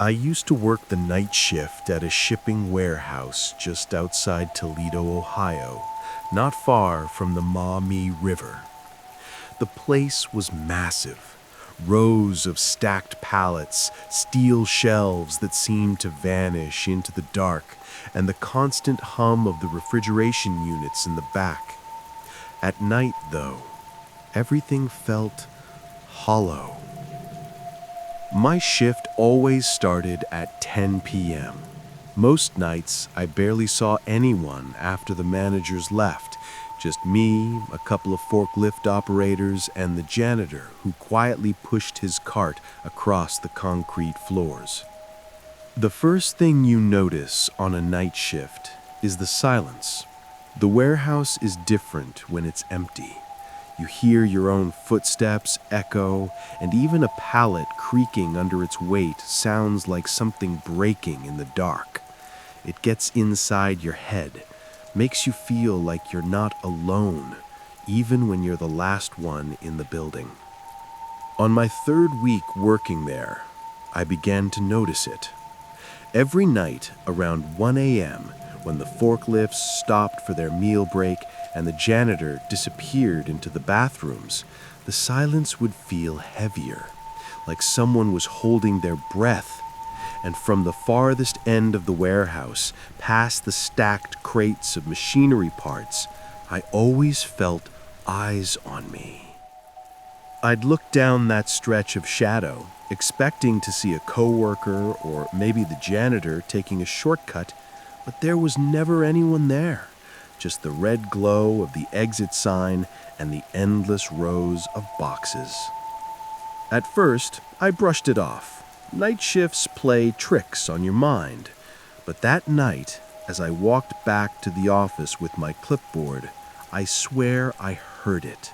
I used to work the night shift at a shipping warehouse just outside Toledo, Ohio, not far from the Maumee River. The place was massive. Rows of stacked pallets, steel shelves that seemed to vanish into the dark, and the constant hum of the refrigeration units in the back. At night, though, everything felt hollow. My shift always started at 10 p.m. Most nights, I barely saw anyone after the managers left, just me, a couple of forklift operators, and the janitor who quietly pushed his cart across the concrete floors. The first thing you notice on a night shift is the silence. The warehouse is different when it's empty. You hear your own footsteps echo, and even a pallet creaking under its weight sounds like something breaking in the dark. It gets inside your head, makes you feel like you're not alone, even when you're the last one in the building. On my third week working there, I began to notice it. Every night around 1 a.m., when the forklifts stopped for their meal break and the janitor disappeared into the bathrooms, the silence would feel heavier, like someone was holding their breath. And from the farthest end of the warehouse, past the stacked crates of machinery parts, I always felt eyes on me. I'd look down that stretch of shadow, expecting to see a coworker or maybe the janitor taking a shortcut, but there was never anyone there. Just the red glow of the exit sign and the endless rows of boxes. At first, I brushed it off. Night shifts play tricks on your mind. But that night, as I walked back to the office with my clipboard, I swear I heard it.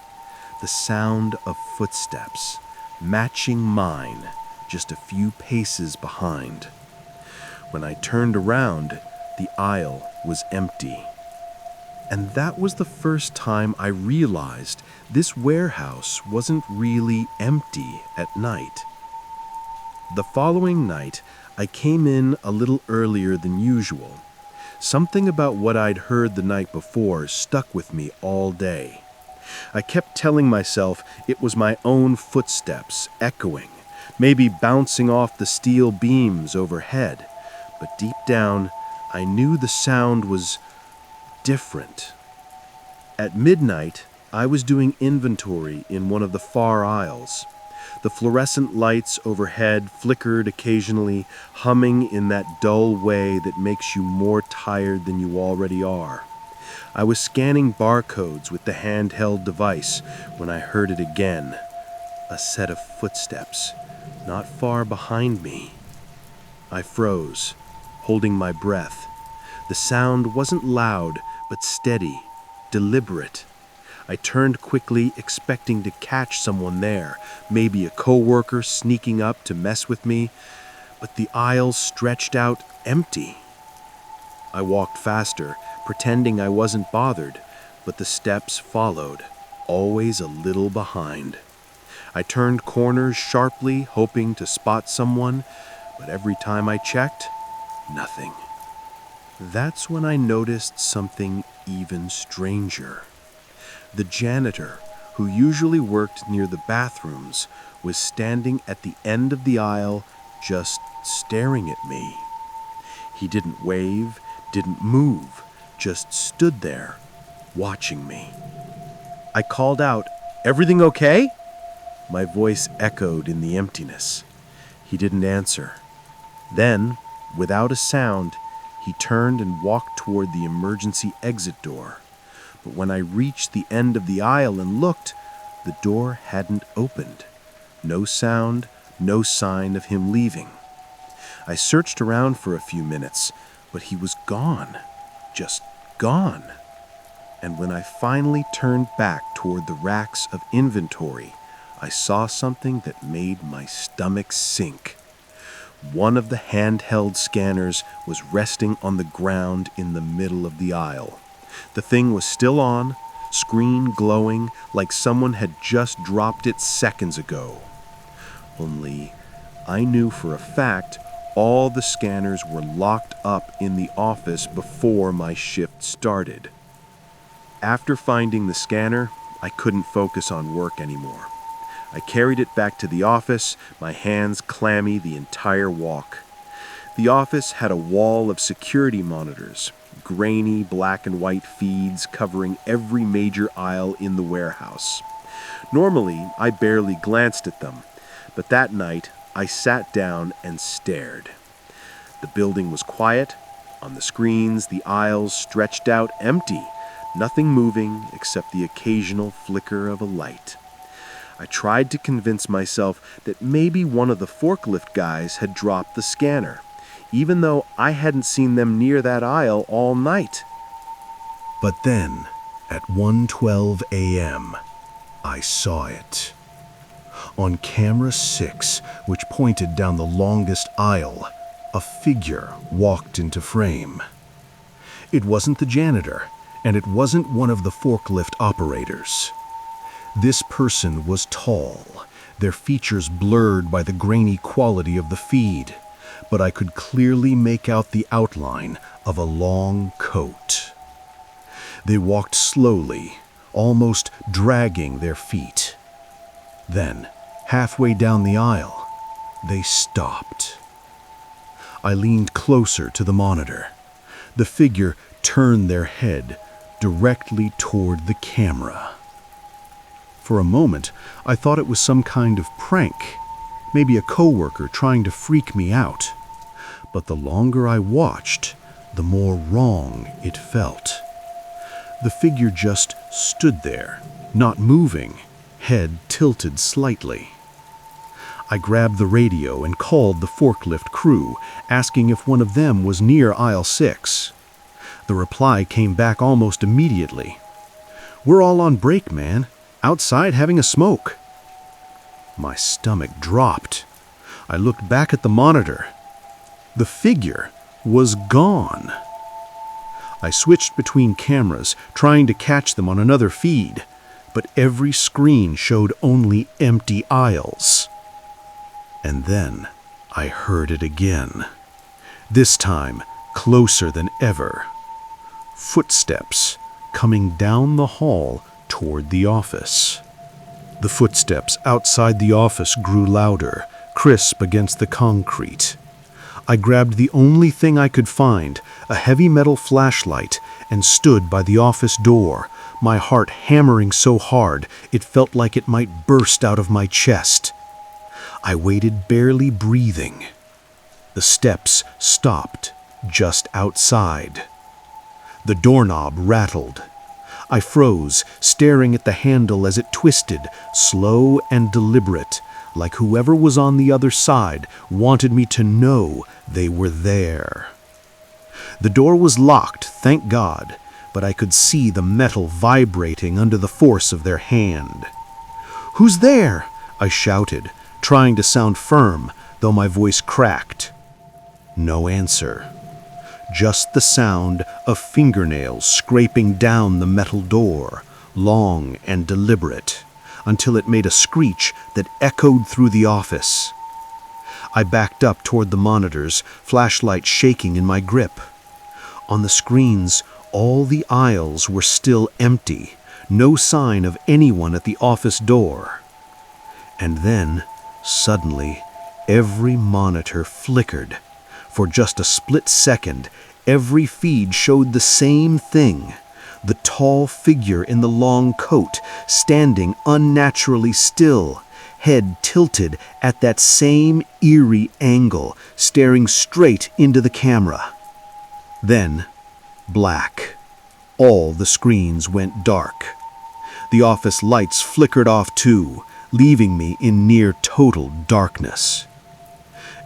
The sound of footsteps, matching mine, just a few paces behind. When I turned around, the aisle was empty. And that was the first time I realized this warehouse wasn't really empty at night. The following night, I came in a little earlier than usual. Something about what I'd heard the night before stuck with me all day. I kept telling myself it was my own footsteps echoing, maybe bouncing off the steel beams overhead. But deep down, I knew the sound was different. At midnight, I was doing inventory in one of the far aisles. The fluorescent lights overhead flickered occasionally, humming in that dull way that makes you more tired than you already are. I was scanning barcodes with the handheld device when I heard it again. A set of footsteps, not far behind me. I froze, holding my breath. The sound wasn't loud, but steady, deliberate. I turned quickly, expecting to catch someone there, maybe a coworker sneaking up to mess with me, but the aisle stretched out empty. I walked faster, pretending I wasn't bothered, but the steps followed, always a little behind. I turned corners sharply, hoping to spot someone, but every time I checked, nothing. That's when I noticed something even stranger. The janitor, who usually worked near the bathrooms, was standing at the end of the aisle, just staring at me. He didn't wave, didn't move, just stood there, watching me. I called out, "Everything okay?" My voice echoed in the emptiness. He didn't answer. Then, without a sound, he turned and walked toward the emergency exit door. But when I reached the end of the aisle and looked, the door hadn't opened. No sound, no sign of him leaving. I searched around for a few minutes, but he was gone. Just gone. And when I finally turned back toward the racks of inventory, I saw something that made my stomach sink. One of the handheld scanners was resting on the ground in the middle of the aisle. The thing was still on, screen glowing like someone had just dropped it seconds ago. Only I knew for a fact all the scanners were locked up in the office before my shift started. After finding the scanner, I couldn't focus on work anymore. I carried it back to the office, my hands clammy the entire walk. The office had a wall of security monitors, grainy black and white feeds covering every major aisle in the warehouse. Normally, I barely glanced at them, but that night I sat down and stared. The building was quiet. On the screens, the aisles stretched out empty, nothing moving except the occasional flicker of a light. I tried to convince myself that maybe one of the forklift guys had dropped the scanner, even though I hadn't seen them near that aisle all night. But then, at 1:12 a.m., I saw it. On camera 6, which pointed down the longest aisle, a figure walked into frame. It wasn't the janitor, and it wasn't one of the forklift operators. This person was tall, their features blurred by the grainy quality of the feed, but I could clearly make out the outline of a long coat. They walked slowly, almost dragging their feet. Then, halfway down the aisle, they stopped. I leaned closer to the monitor. The figure turned their head directly toward the camera. For a moment, I thought it was some kind of prank, maybe a coworker trying to freak me out. But the longer I watched, the more wrong it felt. The figure just stood there, not moving, head tilted slightly. I grabbed the radio and called the forklift crew, asking if one of them was near aisle 6. The reply came back almost immediately. "We're all on break, man. Outside having a smoke." My stomach dropped. I looked back at the monitor. The figure was gone. I switched between cameras, trying to catch them on another feed, but every screen showed only empty aisles. And then I heard it again, this time closer than ever. Footsteps coming down the hall toward the office. The footsteps outside the office grew louder, crisp against the concrete. I grabbed the only thing I could find, a heavy metal flashlight, and stood by the office door, my heart hammering so hard it felt like it might burst out of my chest. I waited, barely breathing. The steps stopped just outside. The doorknob rattled. I froze, staring at the handle as it twisted, slow and deliberate, like whoever was on the other side wanted me to know they were there. The door was locked, thank God, but I could see the metal vibrating under the force of their hand. "Who's there?" I shouted, trying to sound firm, though my voice cracked. No answer. Just the sound of fingernails scraping down the metal door, long and deliberate, until it made a screech that echoed through the office. I backed up toward the monitors, flashlight shaking in my grip. On the screens, all the aisles were still empty, no sign of anyone at the office door. And then, suddenly, every monitor flickered. For just a split second, every feed showed the same thing. The tall figure in the long coat, standing unnaturally still, head tilted at that same eerie angle, staring straight into the camera. Then, black. All the screens went dark. The office lights flickered off too, leaving me in near total darkness.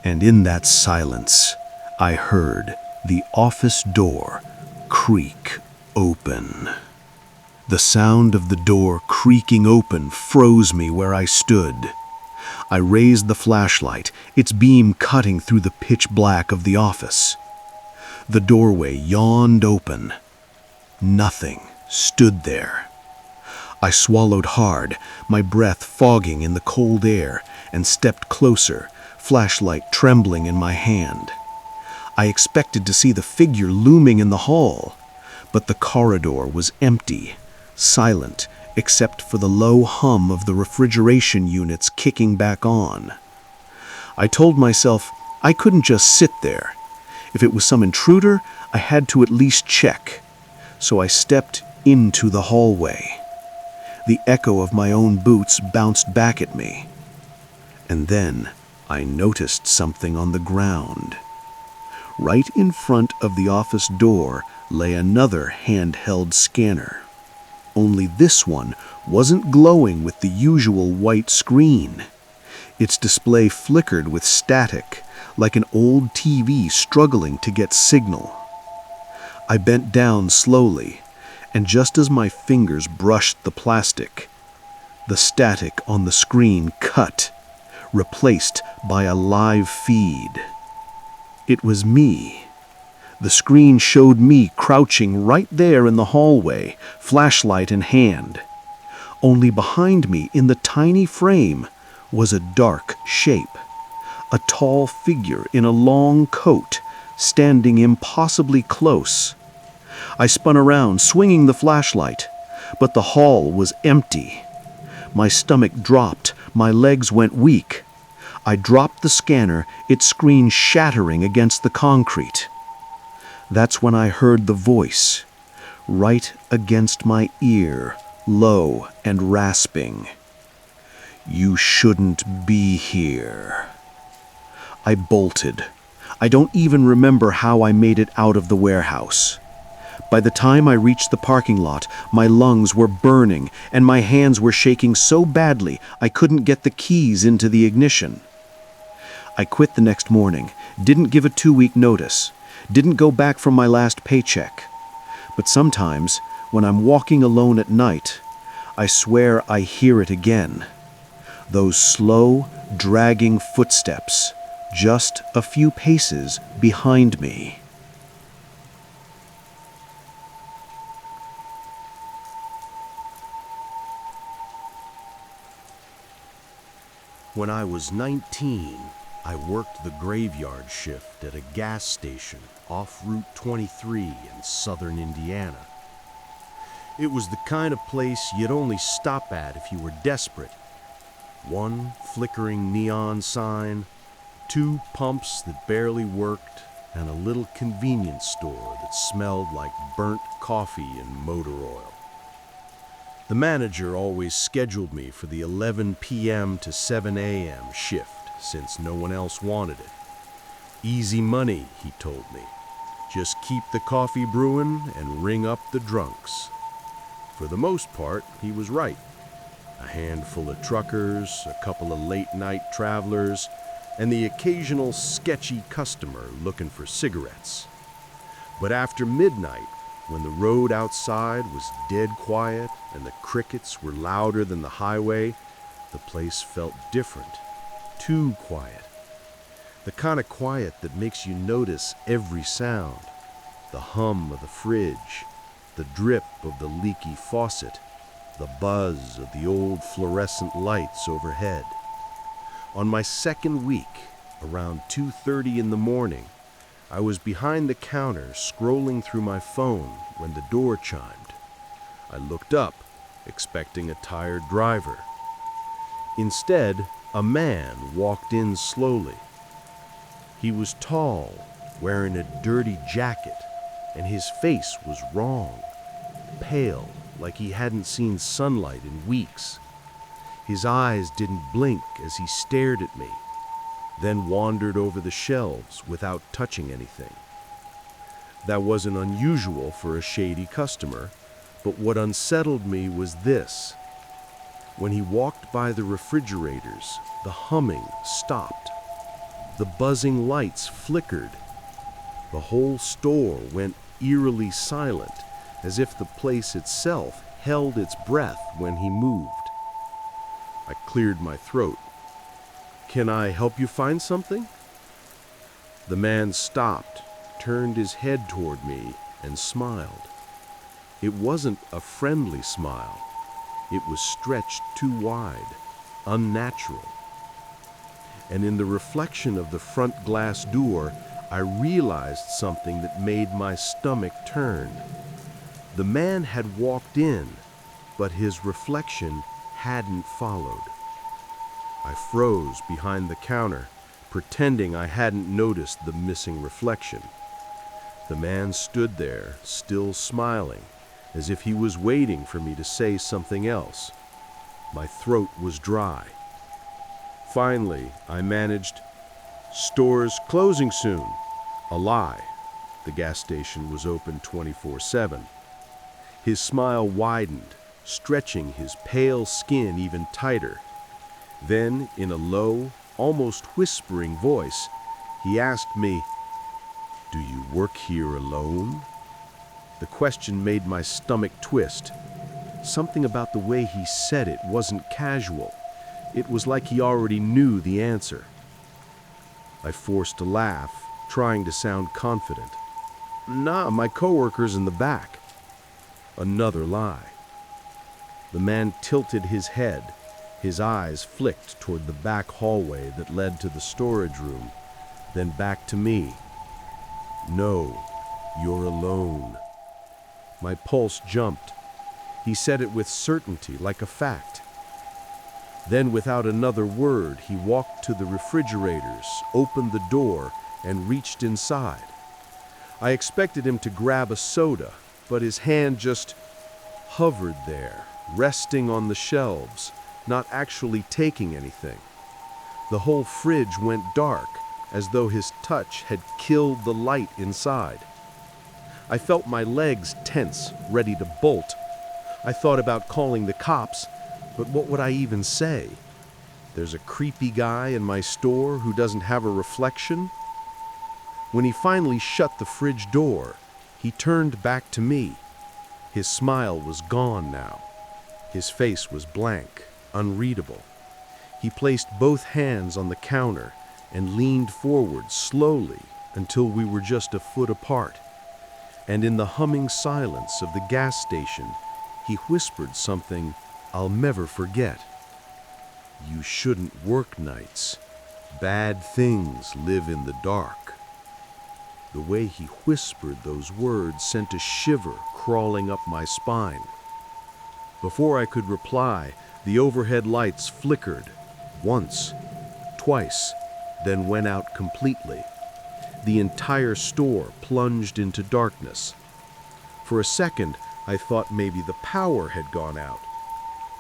And in that silence, I heard the office door creak open. The sound of the door creaking open froze me where I stood. I raised the flashlight, its beam cutting through the pitch black of the office. The doorway yawned open. Nothing stood there. I swallowed hard, my breath fogging in the cold air, and stepped closer, flashlight trembling in my hand. I expected to see the figure looming in the hall, but the corridor was empty, silent, except for the low hum of the refrigeration units kicking back on. I told myself I couldn't just sit there. If it was some intruder, I had to at least check. So I stepped into the hallway. The echo of my own boots bounced back at me. And then I noticed something on the ground. Right in front of the office door lay another handheld scanner. Only this one wasn't glowing with the usual white screen. Its display flickered with static, like an old TV struggling to get signal. I bent down slowly, and just as my fingers brushed the plastic, the static on the screen cut, replaced by a live feed. It was me. The screen showed me crouching right there in the hallway, flashlight in hand. Only behind me, in the tiny frame, was a dark shape. A tall figure in a long coat, standing impossibly close. I spun around, swinging the flashlight, but the hall was empty. My stomach dropped, my legs went weak. I dropped the scanner, its screen shattering against the concrete. That's when I heard the voice, right against my ear, low and rasping. "You shouldn't be here." I bolted. I don't even remember how I made it out of the warehouse. By the time I reached the parking lot, my lungs were burning and my hands were shaking so badly I couldn't get the keys into the ignition. I quit the next morning, didn't give a 2-week notice, didn't go back from my last paycheck. But sometimes, when I'm walking alone at night, I swear I hear it again. Those slow, dragging footsteps, just a few paces behind me. When I was 19, I worked the graveyard shift at a gas station off Route 23 in southern Indiana. It was the kind of place you'd only stop at if you were desperate. One flickering neon sign, 2 pumps that barely worked, and a little convenience store that smelled like burnt coffee and motor oil. The manager always scheduled me for the 11 p.m. to 7 a.m. shift since no one else wanted it. Easy money, he told me. Just keep the coffee brewing and ring up the drunks. For the most part, he was right. A handful of truckers, a couple of late-night travelers, and the occasional sketchy customer looking for cigarettes. But after midnight, when the road outside was dead quiet and the crickets were louder than the highway, the place felt different, too quiet. The kind of quiet that makes you notice every sound, the hum of the fridge, the drip of the leaky faucet, the buzz of the old fluorescent lights overhead. On my second week, around 2:30 in the morning, I was behind the counter scrolling through my phone when the door chimed. I looked up, expecting a tired driver. Instead, a man walked in slowly. He was tall, wearing a dirty jacket, and his face was wrong, pale, like he hadn't seen sunlight in weeks. His eyes didn't blink as he stared at me, then wandered over the shelves without touching anything. That wasn't unusual for a shady customer, but what unsettled me was this. When he walked by the refrigerators, the humming stopped. The buzzing lights flickered. The whole store went eerily silent, as if the place itself held its breath when he moved. I cleared my throat. "Can I help you find something?" The man stopped, turned his head toward me, and smiled. It wasn't a friendly smile. It was stretched too wide, unnatural. and in the reflection of the front glass door, I realized something that made my stomach turn. The man had walked in, but his reflection hadn't followed. I froze behind the counter, pretending I hadn't noticed the missing reflection. The man stood there, still smiling, as if he was waiting for me to say something else. My throat was dry. Finally, I managed, "Store's closing soon." A lie. The gas station was open 24/7. His smile widened, stretching his pale skin even tighter. Then, in a low, almost whispering voice, he asked me, "Do you work here alone?" The question made my stomach twist. Something about the way he said it wasn't casual. It was like he already knew the answer. I forced a laugh, trying to sound confident. "Nah, my coworker's in the back." Another lie. The man tilted his head. His eyes flicked toward the back hallway that led to the storage room, then back to me. "No, you're alone." My pulse jumped. He said it with certainty, like a fact. Then, without another word, he walked to the refrigerators, opened the door, and reached inside. I expected him to grab a soda, but his hand just hovered there, resting on the shelves, not actually taking anything. The whole fridge went dark, as though his touch had killed the light inside. I felt my legs tense, ready to bolt. I thought about calling the cops, but what would I even say? There's a creepy guy in my store who doesn't have a reflection? When he finally shut the fridge door, he turned back to me. His smile was gone now. His face was blank, unreadable. He placed both hands on the counter and leaned forward slowly until we were just a foot apart. And in the humming silence of the gas station, he whispered something I'll never forget. "You shouldn't work nights. Bad things live in the dark." The way he whispered those words sent a shiver crawling up my spine. Before I could reply, the overhead lights flickered, once, twice, then went out completely. The entire store plunged into darkness. For a second, I thought maybe the power had gone out.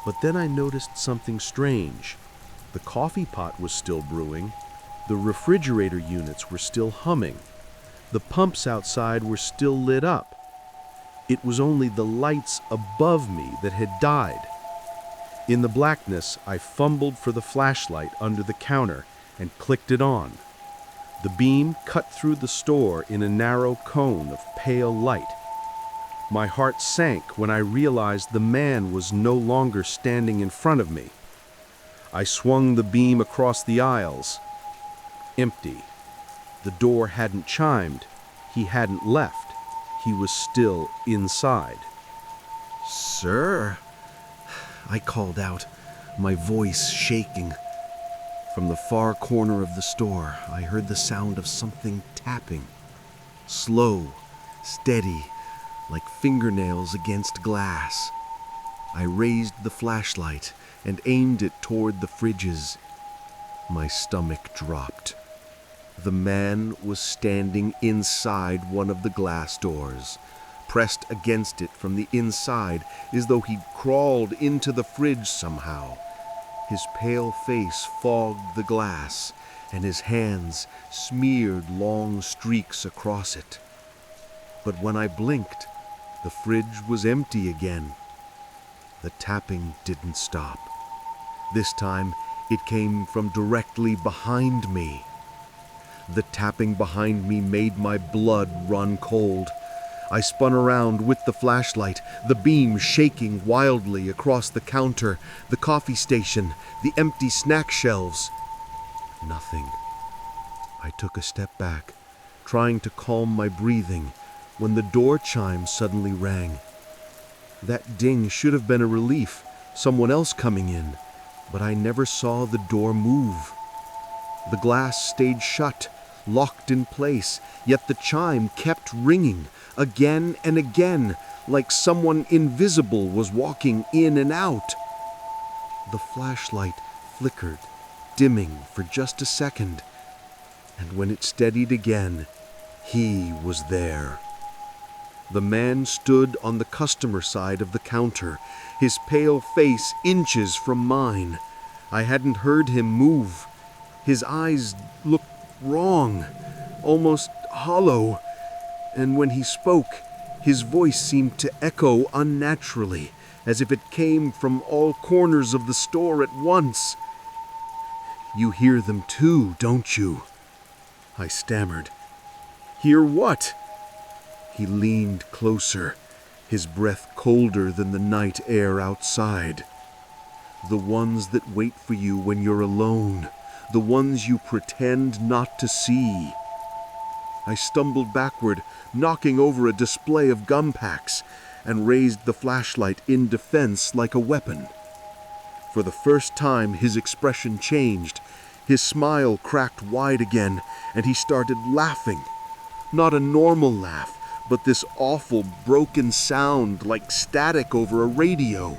But then I noticed something strange. The coffee pot was still brewing. The refrigerator units were still humming. The pumps outside were still lit up. It was only the lights above me that had died. In the blackness, I fumbled for the flashlight under the counter and clicked it on. The beam cut through the store in a narrow cone of pale light. My heart sank when I realized the man was no longer standing in front of me. I swung the beam across the aisles. Empty. The door hadn't chimed. He hadn't left. He was still inside. "Sir?" I called out, my voice shaking. From the far corner of the store, I heard the sound of something tapping. Slow, steady, like fingernails against glass. I raised the flashlight and aimed it toward the fridges. My stomach dropped. The man was standing inside one of the glass doors, pressed against it from the inside as though he'd crawled into the fridge somehow. His pale face fogged the glass, and his hands smeared long streaks across it. But when I blinked, the fridge was empty again. The tapping didn't stop. This time, it came from directly behind me. The tapping behind me made my blood run cold. I spun around with the flashlight, the beam shaking wildly across the counter, the coffee station, the empty snack shelves. Nothing. I took a step back, trying to calm my breathing, when the door chime suddenly rang. That ding should have been a relief, someone else coming in, but I never saw the door move. The glass stayed shut, locked in place, yet the chime kept ringing, again and again, like someone invisible was walking in and out. The flashlight flickered, dimming for just a second, and when it steadied again, he was there. The man stood on the customer side of the counter, his pale face inches from mine. I hadn't heard him move. His eyes looked wrong, almost hollow, and when he spoke, his voice seemed to echo unnaturally, as if it came from all corners of the store at once. "You hear them too, don't you?" I stammered. "Hear what?" He leaned closer, his breath colder than the night air outside. "The ones that wait for you when you're alone, the ones you pretend not to see." I stumbled backward, knocking over a display of gum packs, and raised the flashlight in defense like a weapon. For the first time, his expression changed. His smile cracked wide again, and he started laughing. Not a normal laugh, but this awful broken sound like static over a radio.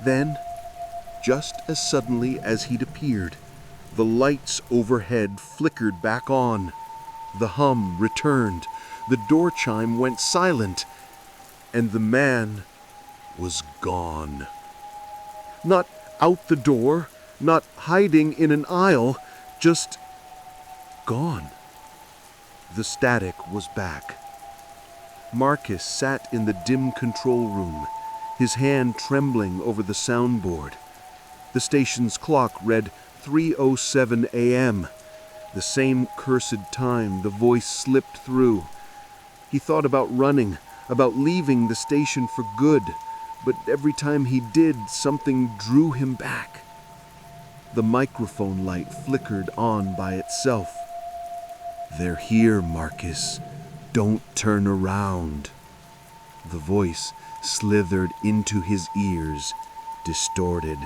Then, just as suddenly as he'd appeared, the lights overhead flickered back on. The hum returned, the door chime went silent, and the man was gone. Not out the door, not hiding in an aisle, just gone. The static was back. Marcus sat in the dim control room, his hand trembling over the soundboard. The station's clock read 3:07 a.m., the same cursed time the voice slipped through. He thought about running, about leaving the station for good, but every time he did, something drew him back. The microphone light flickered on by itself. "They're here, Marcus. Don't turn around." The voice slithered into his ears, distorted,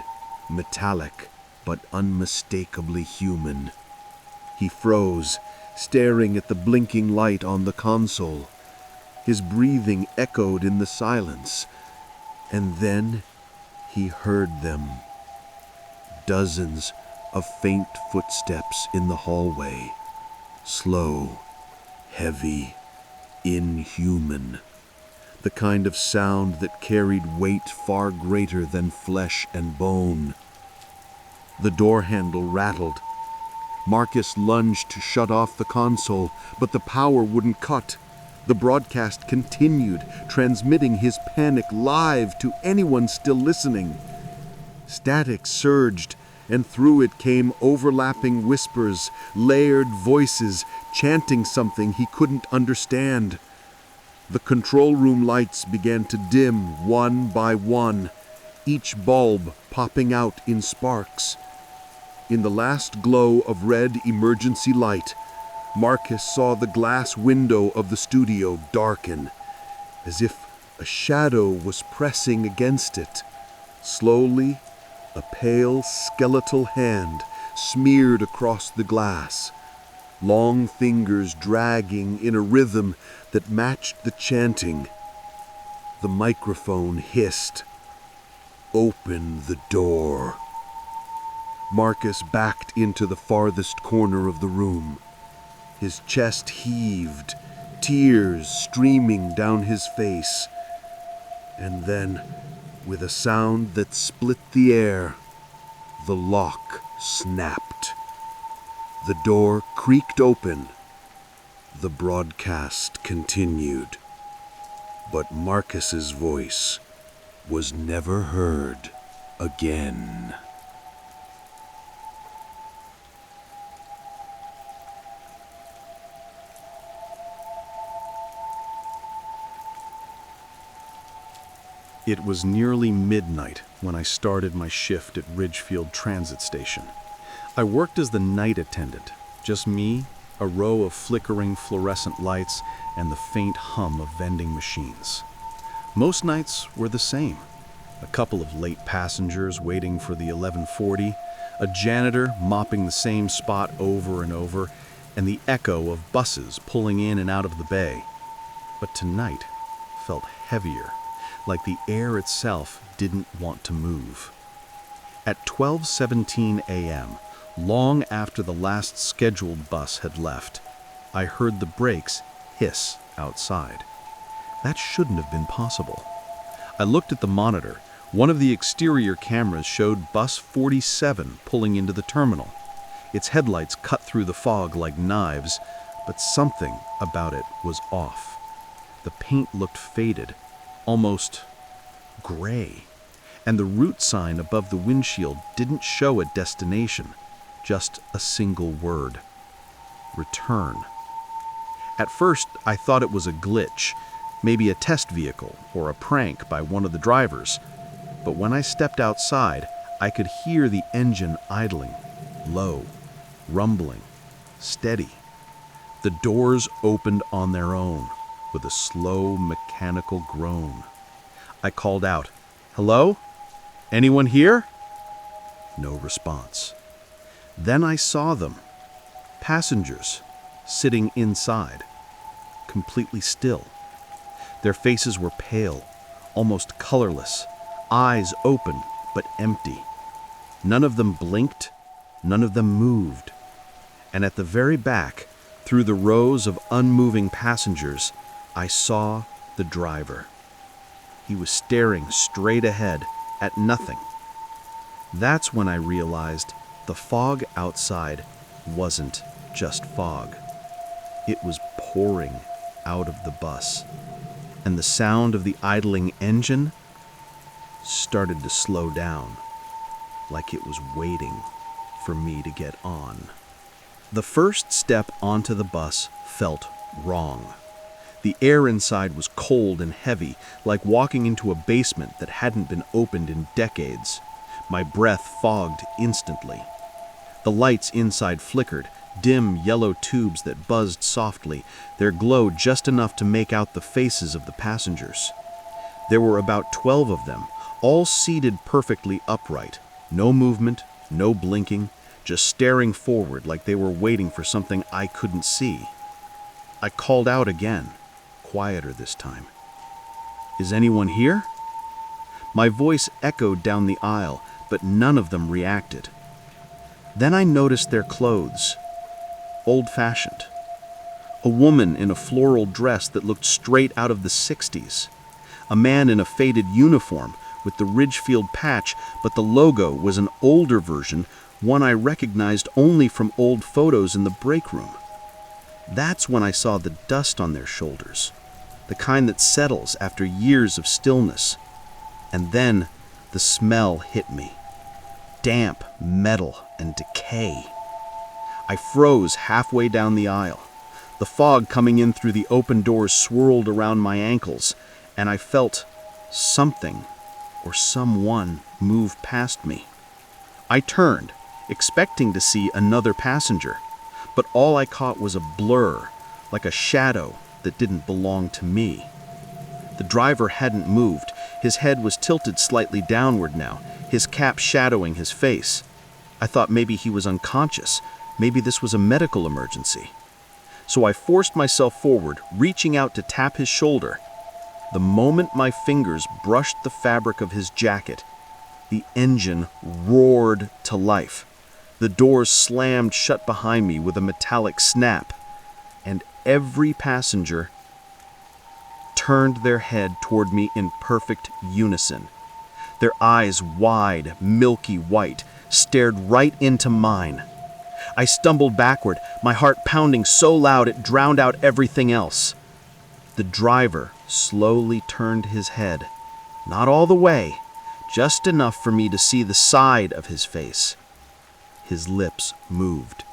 metallic, but unmistakably human. He froze, staring at the blinking light on the console. His breathing echoed in the silence, and then he heard them. Dozens of faint footsteps in the hallway. Slow, heavy, inhuman. The kind of sound that carried weight far greater than flesh and bone. The door handle rattled. Marcus lunged to shut off the console, but the power wouldn't cut. The broadcast continued, transmitting his panic live to anyone still listening. Static surged, and through it came overlapping whispers, layered voices, chanting something he couldn't understand. The control room lights began to dim one by one, each bulb popping out in sparks. In the last glow of red emergency light, Marcus saw the glass window of the studio darken, as if a shadow was pressing against it. Slowly, a pale skeletal hand smeared across the glass, long fingers dragging in a rhythm that matched the chanting. The microphone hissed, "Open the door." Marcus backed into the farthest corner of the room. His chest heaved, tears streaming down his face. And then, with a sound that split the air, the lock snapped. The door creaked open. The broadcast continued. But Marcus's voice was never heard again. It was nearly midnight when I started my shift at Ridgefield Transit Station. I worked as the night attendant, just me, a row of flickering fluorescent lights, and the faint hum of vending machines. Most nights were the same. A couple of late passengers waiting for the 11:40, A janitor mopping the same spot over and over, and the echo of buses pulling in and out of the bay. But tonight felt heavier, like the air itself didn't want to move. At 12:17 a.m., long after the last scheduled bus had left, I heard the brakes hiss outside. That shouldn't have been possible. I looked at the monitor. One of the exterior cameras showed bus 47 pulling into the terminal. Its headlights cut through the fog like knives, but something about it was off. The paint looked faded, almost gray, and the route sign above the windshield didn't show a destination, just a single word: return. At first, I thought it was a glitch, maybe a test vehicle or a prank by one of the drivers. But when I stepped outside, I could hear the engine idling, low, rumbling, steady. The doors opened on their own with a slow mechanical groan. I called out, "Hello? Anyone here?" No response. Then I saw them, passengers, sitting inside, completely still. Their faces were pale, almost colorless, eyes open but empty. None of them blinked, none of them moved. And at the very back, through the rows of unmoving passengers, I saw the driver. He was staring straight ahead at nothing. That's when I realized the fog outside wasn't just fog. It was pouring out of the bus, and the sound of the idling engine started to slow down, like it was waiting for me to get on. The first step onto the bus felt wrong. The air inside was cold and heavy, like walking into a basement that hadn't been opened in decades. My breath fogged instantly. The lights inside flickered, dim yellow tubes that buzzed softly, their glow just enough to make out the faces of the passengers. There were about 12 of them, all seated perfectly upright. No movement, no blinking, just staring forward like they were waiting for something I couldn't see. I called out again, quieter this time. "Is anyone here?" My voice echoed down the aisle, but none of them reacted. Then I noticed their clothes, old-fashioned. A woman in a floral dress that looked straight out of the 60s. A man in a faded uniform with the Ridgefield patch, but the logo was an older version, one I recognized only from old photos in the break room. That's when I saw the dust on their shoulders, the kind that settles after years of stillness. And then the smell hit me. Damp metal and decay. I froze halfway down the aisle. The fog coming in through the open doors swirled around my ankles, and I felt something or someone move past me. I turned, expecting to see another passenger, but all I caught was a blur, like a shadow that didn't belong to me. The driver hadn't moved. His head was tilted slightly downward now, his cap shadowing his face. I thought maybe he was unconscious. Maybe this was a medical emergency. So I forced myself forward, reaching out to tap his shoulder. The moment my fingers brushed the fabric of his jacket, the engine roared to life. The doors slammed shut behind me with a metallic snap, and every passenger turned their head toward me in perfect unison. Their eyes, wide, milky white, stared right into mine. I stumbled backward, my heart pounding so loud it drowned out everything else. The driver slowly turned his head, not all the way, just enough for me to see the side of his face. His lips moved.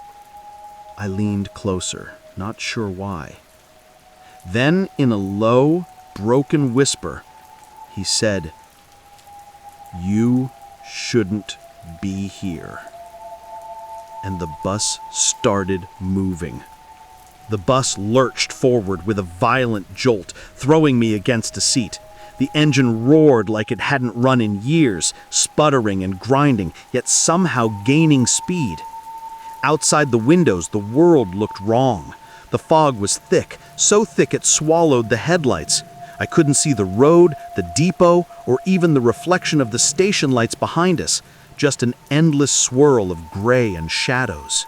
I leaned closer, not sure why. Then, in a low, broken whisper, he said, "You shouldn't be here." And the bus started moving. The bus lurched forward with a violent jolt, throwing me against a seat. The engine roared like it hadn't run in years, sputtering and grinding, yet somehow gaining speed. Outside the windows, the world looked wrong. The fog was thick, so thick it swallowed the headlights. I couldn't see the road, the depot, or even the reflection of the station lights behind us, just an endless swirl of gray and shadows.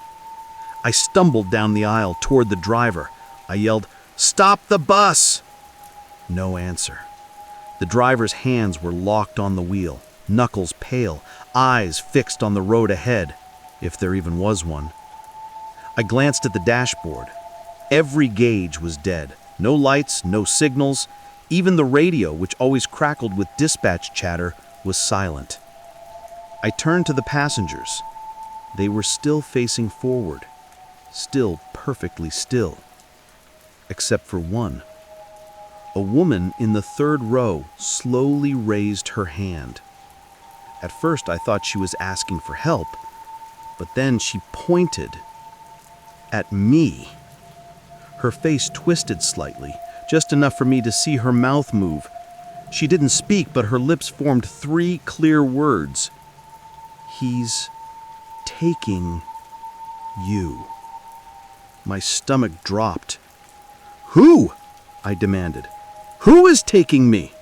I stumbled down the aisle toward the driver. I yelled, "Stop the bus!" No answer. The driver's hands were locked on the wheel, knuckles pale, eyes fixed on the road ahead, if there even was one. I glanced at the dashboard. Every gauge was dead. No lights, no signals. Even the radio, which always crackled with dispatch chatter, was silent. I turned to the passengers. They were still facing forward, still perfectly still. Except for one. A woman in the third row slowly raised her hand. At first I thought she was asking for help, but then she pointed at me. Her face twisted slightly, just enough for me to see her mouth move. She didn't speak, but her lips formed 3 clear words. "He's taking you." My stomach dropped. "Who?" I demanded. "Who is taking me?"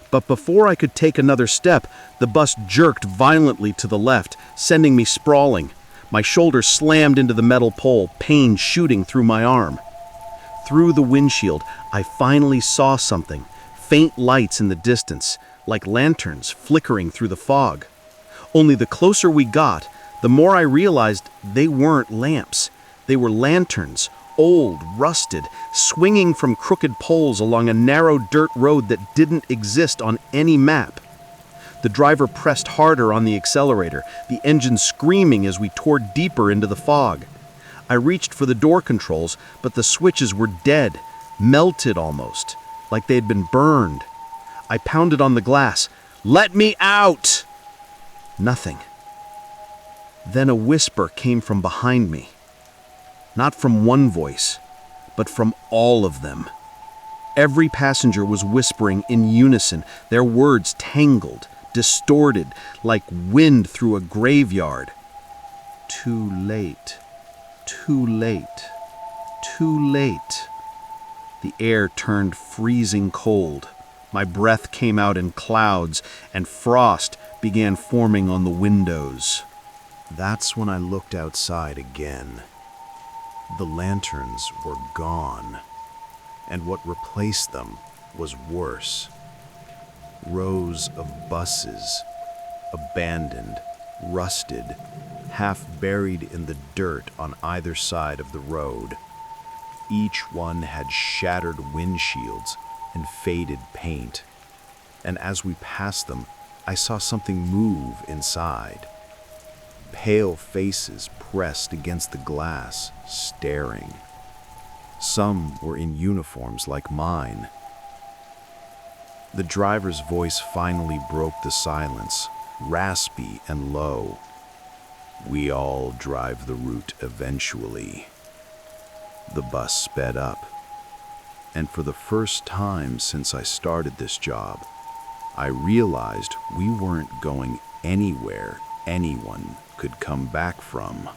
But before I could take another step, the bus jerked violently to the left, sending me sprawling. My shoulder slammed into the metal pole, pain shooting through my arm. Through the windshield, I finally saw something, faint lights in the distance, like lanterns flickering through the fog. Only the closer we got, the more I realized they weren't lamps. They were lanterns, old, rusted, swinging from crooked poles along a narrow dirt road that didn't exist on any map. The driver pressed harder on the accelerator, the engine screaming as we tore deeper into the fog. I reached for the door controls, but the switches were dead, melted almost, like they had been burned. I pounded on the glass. "Let me out!" Nothing. Then a whisper came from behind me. Not from one voice, but from all of them. Every passenger was whispering in unison, their words tangled, distorted, like wind through a graveyard. "Too late, too late, too late." The air turned freezing cold. My breath came out in clouds, and frost began forming on the windows. That's when I looked outside again. The lanterns were gone, and what replaced them was worse. Rows of buses, abandoned, rusted, half buried in the dirt on either side of the road. Each one had shattered windshields and faded paint, and as we passed them, I saw something move inside. Pale faces pressed against the glass, staring. Some were in uniforms like mine. The driver's voice finally broke the silence, raspy and low. "We all drive the route eventually." The bus sped up, and for the first time since I started this job, I realized we weren't going anywhere anyone could come back from.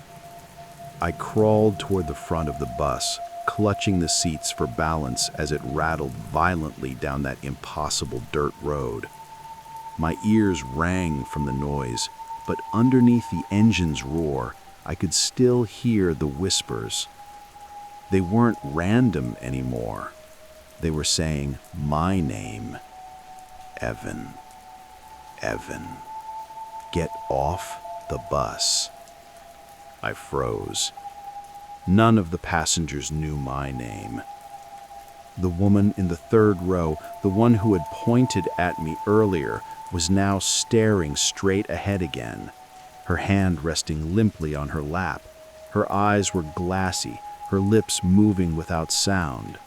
I crawled toward the front of the bus, clutching the seats for balance as it rattled violently down that impossible dirt road. My ears rang from the noise, but underneath the engine's roar, I could still hear the whispers. They weren't random anymore. They were saying my name. Evan. Evan. Get off the bus. I froze. None of the passengers knew my name. The woman in the third row, the one who had pointed at me earlier, was now staring straight ahead again, her hand resting limply on her lap. Her eyes were glassy, her lips moving without sound.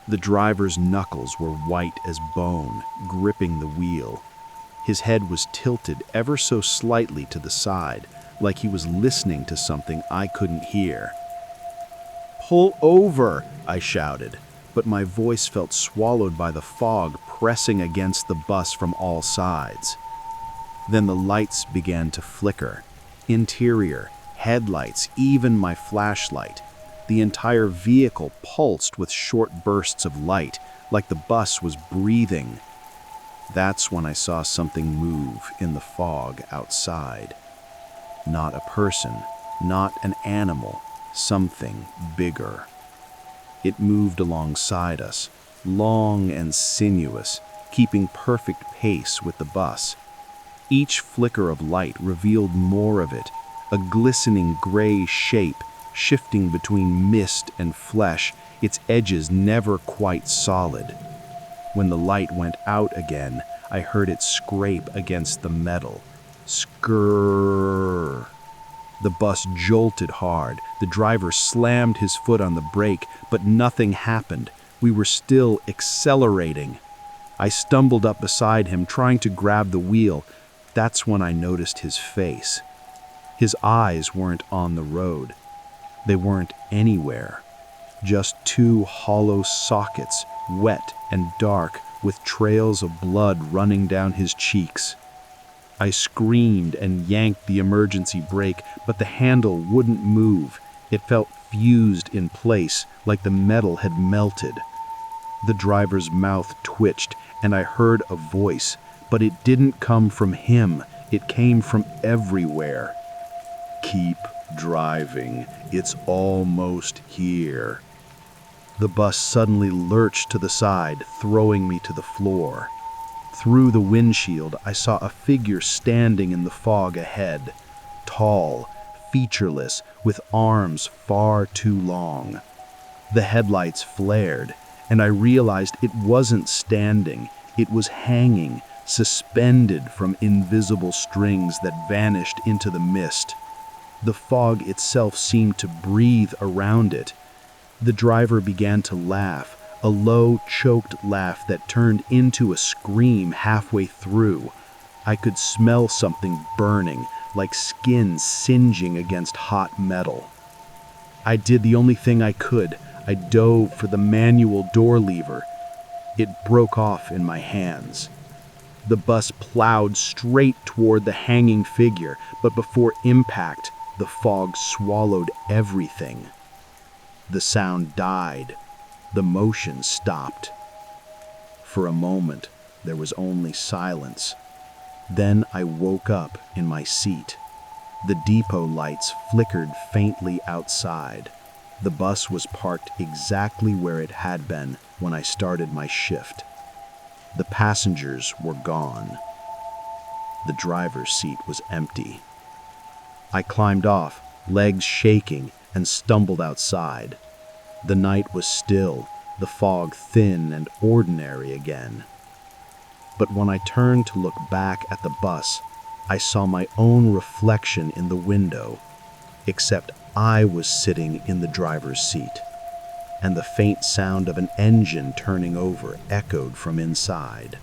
The driver's knuckles were white as bone, gripping the wheel. His head was tilted ever so slightly to the side, like he was listening to something I couldn't hear. "Pull over," I shouted. but my voice felt swallowed by the fog pressing against the bus from all sides. Then the lights began to flicker. Interior, headlights, even my flashlight. The entire vehicle pulsed with short bursts of light, like the bus was breathing. That's when I saw something move in the fog outside. Not a person, not an animal, something bigger. It moved alongside us, long and sinuous, keeping perfect pace with the bus. Each flicker of light revealed more of it, a glistening gray shape, shifting between mist and flesh, its edges never quite solid. When the light went out again, I heard it scrape against the metal. Skrrrr. The bus jolted hard. The driver slammed his foot on the brake, but nothing happened. We were still accelerating. I stumbled up beside him, trying to grab the wheel. That's when I noticed his face. His eyes weren't on the road. They weren't anywhere. Just two hollow sockets, wet and dark, with trails of blood running down his cheeks. I screamed and yanked the emergency brake, but the handle wouldn't move. It felt fused in place, like the metal had melted. The driver's mouth twitched, and I heard a voice, but it didn't come from him. It came from everywhere. "Keep driving. It's almost here." The bus suddenly lurched to the side, throwing me to the floor. Through the windshield, I saw a figure standing in the fog ahead. Tall, featureless, with arms far too long. The headlights flared, and I realized it wasn't standing. It was hanging, suspended from invisible strings that vanished into the mist. The fog itself seemed to breathe around it. The driver began to laugh, a low, choked laugh that turned into a scream halfway through. I could smell something burning, like skin singeing against hot metal. I did the only thing I could. I dove for the manual door lever. It broke off in my hands. The bus plowed straight toward the hanging figure, but before impact, the fog swallowed everything. The sound died. The motion stopped. For a moment, there was only silence. Then I woke up in my seat. The depot lights flickered faintly outside. The bus was parked exactly where it had been when I started my shift. The passengers were gone. The driver's seat was empty. I climbed off, legs shaking, and stumbled outside. The night was still, the fog thin and ordinary again. But when I turned to look back at the bus, I saw my own reflection in the window, except I was sitting in the driver's seat, and the faint sound of an engine turning over echoed from inside.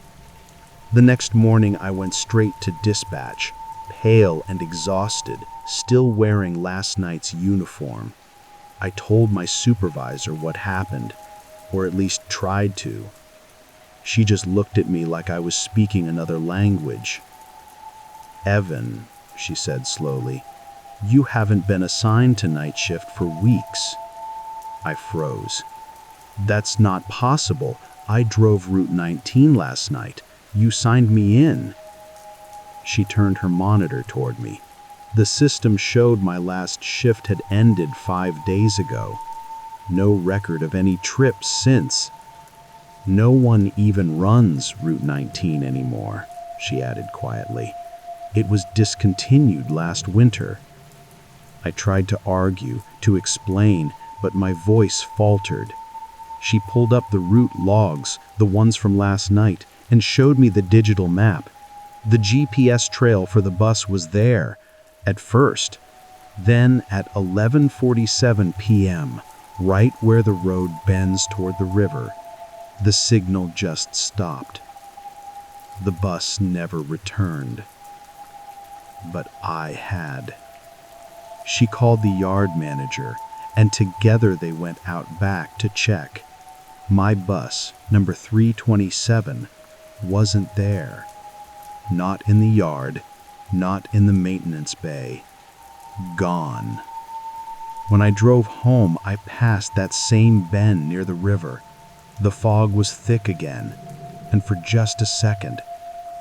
The next morning I went straight to dispatch, pale and exhausted, still wearing last night's uniform. I told my supervisor what happened, or at least tried to. She just looked at me like I was speaking another language. "Evan," she said slowly, "you haven't been assigned to night shift for weeks." I froze. "That's not possible. I drove Route 19 last night. You signed me in." She turned her monitor toward me. The system showed my last shift had ended 5 days ago. No record of any trips since. "No one even runs Route 19 anymore," she added quietly. "It was discontinued last winter." I tried to argue, to explain, but my voice faltered. She pulled up the route logs, the ones from last night, and showed me the digital map. The GPS trail for the bus was there, at first. Then at 11:47 p.m., right where the road bends toward the river, the signal just stopped. The bus never returned. But I had. She called the yard manager, and together they went out back to check. My bus, number 327, wasn't there. Not in the yard, not in the maintenance bay. Gone. When I drove home, I passed that same bend near the river. The fog was thick again, and for just a second,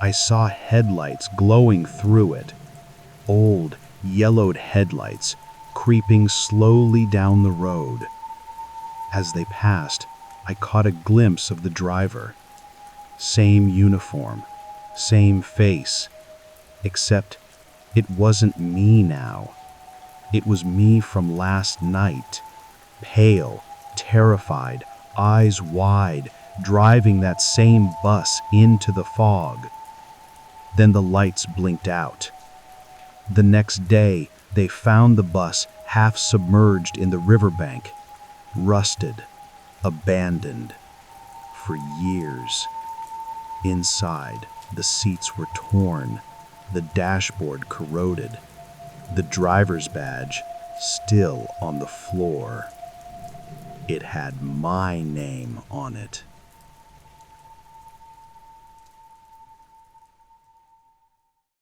I saw headlights glowing through it. Old, yellowed headlights creeping slowly down the road. As they passed, I caught a glimpse of the driver. Same uniform, same face, except it wasn't me now. It was me from last night, pale, terrified, eyes wide, driving that same bus into the fog. Then the lights blinked out. The next day, they found the bus half submerged in the riverbank, rusted, abandoned, for years. Inside, the seats were torn, the dashboard corroded, the driver's badge still on the floor. It had my name on it.